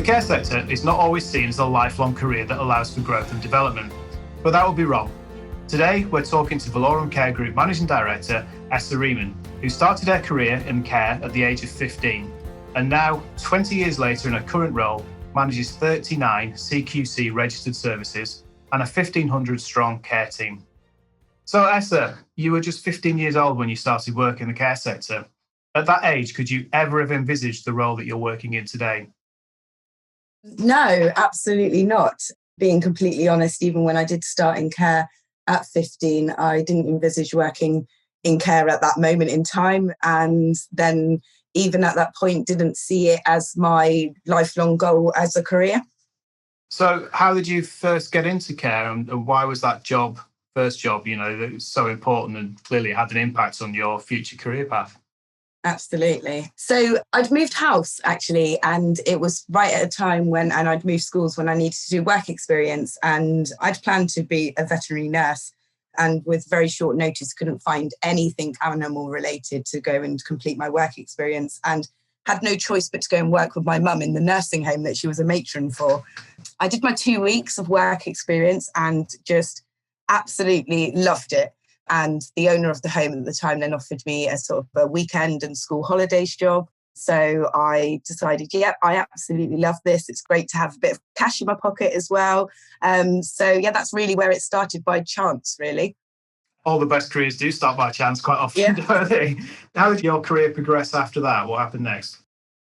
care sector is not always seen as a lifelong career that allows for growth and development, but that would be wrong. Today, we're talking to Valorum Care Group Managing Director, Reeman, who started her career in care at the age of 15, and now, 20 years later in her current role, manages 39 CQC registered services and a 1,500-strong care team. So, Esther, you were just 15 years old when you started work in the care sector. At that age, could you ever have envisaged the role that you're working in today? No, absolutely not. Being completely honest, even when I did start in care at 15, I didn't envisage working in care at that moment in time. And then even at that point, didn't see it as my lifelong goal as a career. So how did you first get into care, and why was that first job, that was so important and clearly had an impact on your future career path? Absolutely. So I'd moved house actually, and it was right at a time and I'd moved schools when I needed to do work experience, and I'd planned to be a veterinary nurse, and with very short notice couldn't find anything animal related to go and complete my work experience, and had no choice but to go and work with my mum in the nursing home that she was a matron for. I did my 2 weeks of work experience and just absolutely loved it. And the owner of the home at the time then offered me a sort of a weekend and school holidays job. So I decided, I absolutely love this. It's great to have a bit of cash in my pocket as well. That's really where it started, by chance, really. All the best careers do start by chance quite often, don't they? How did your career progress after that? What happened next?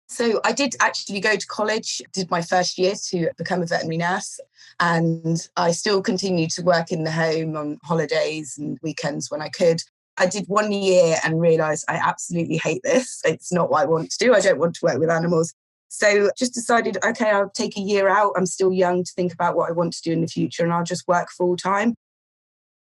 So I did actually go to college, did my first year to become a veterinary nurse. And I still continued to work in the home on holidays and weekends when I could. I did 1 year and realised I absolutely hate this. It's not what I want to do. I don't want to work with animals. So just decided, okay, I'll take a year out. I'm still young to think about what I want to do in the future, and I'll just work full time.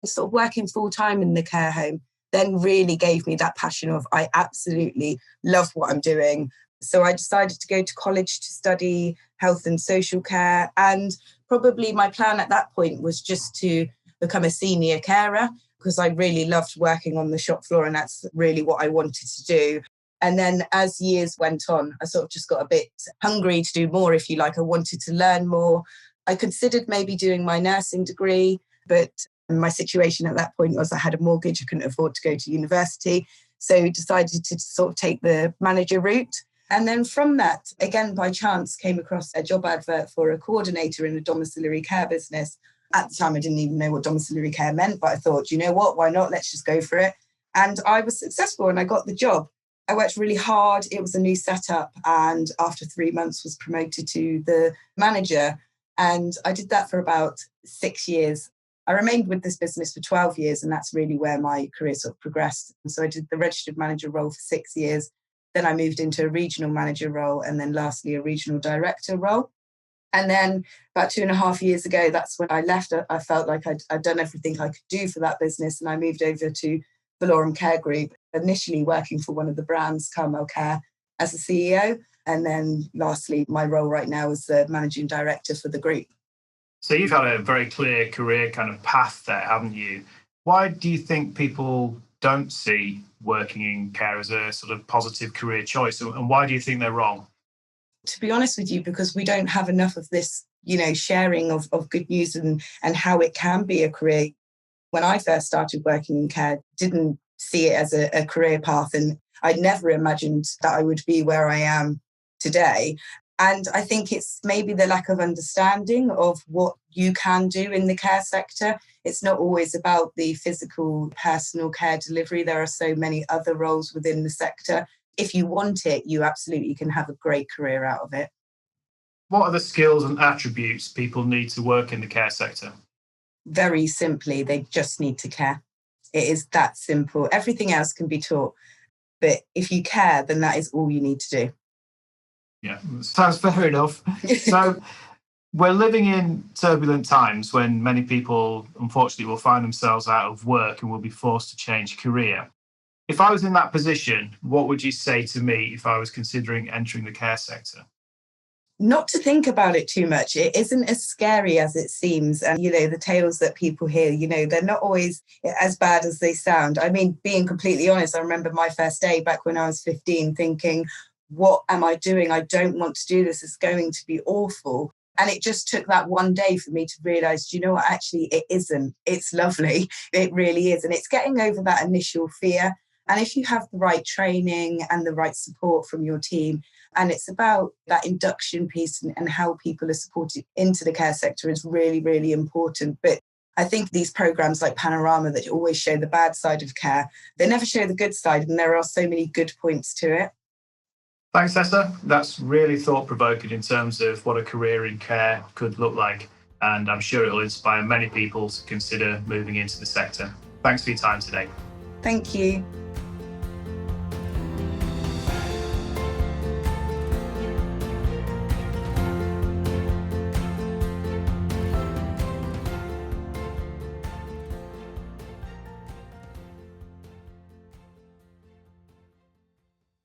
Sort of working full time in the care home then really gave me that passion of, I absolutely love what I'm doing. So I decided to go to college to study health and social care. And probably my plan at that point was just to become a senior carer, because I really loved working on the shop floor, and that's really what I wanted to do. And then as years went on, I sort of just got a bit hungry to do more, if you like. I wanted to learn more. I considered maybe doing my nursing degree, but my situation at that point was I had a mortgage. I couldn't afford to go to university. So decided to sort of take the manager route. And then from that, again, by chance, came across a job advert for a coordinator in a domiciliary care business. At the time, I didn't even know what domiciliary care meant, but I thought, you know what, why not? Let's just go for it. And I was successful and I got the job. I worked really hard. It was a new setup. And after 3 months was promoted to the manager. And I did that for about 6 years. I remained with this business for 12 years, and that's really where my career sort of progressed. And so I did the registered manager role for 6 years. Then I moved into a regional manager role, and then lastly, a regional director role. And then about 2.5 years ago, that's when I left. I felt like I'd done everything I could do for that business, and I moved over to Valorum Care Group, initially working for one of the brands, Carmel Care, as a CEO. And then lastly, my role right now is the managing director for the group. So you've had a very clear career kind of path there, haven't you? Why do you think people don't see working in care as a sort of positive career choice, and why do you think they're wrong? To be honest with you, because we don't have enough of this, sharing of good news and how it can be a career. When I first started working in care, didn't see it as a career path, and I never imagined that I would be where I am today. And I think it's maybe the lack of understanding of what you can do in the care sector. It's not always about the physical personal care delivery. There are so many other roles within the sector. If you want it, you absolutely can have a great career out of it. What are the skills and attributes people need to work in the care sector? Very simply, they just need to care. It is that simple. Everything else can be taught. But if you care, then that is all you need to do. Yeah, sounds fair enough. So we're living in turbulent times when many people, unfortunately, will find themselves out of work and will be forced to change career. If I was in that position, what would you say to me if I was considering entering the care sector? Not to think about it too much. It isn't as scary as it seems. And, the tales that people hear, they're not always as bad as they sound. I mean, being completely honest, I remember my first day back when I was 15 thinking, what am I doing? I don't want to do this. It's going to be awful. And it just took that one day for me to realize, do you know what? Actually, it isn't. It's lovely. It really is. And it's getting over that initial fear. And if you have the right training and the right support from your team, and it's about that induction piece and how people are supported into the care sector is really, really important. But I think these programs like Panorama that always show the bad side of care, they never show the good side. And there are so many good points to it. Thanks, Tessa. That's really thought-provoking in terms of what a career in care could look like. And I'm sure it will inspire many people to consider moving into the sector. Thanks for your time today. Thank you.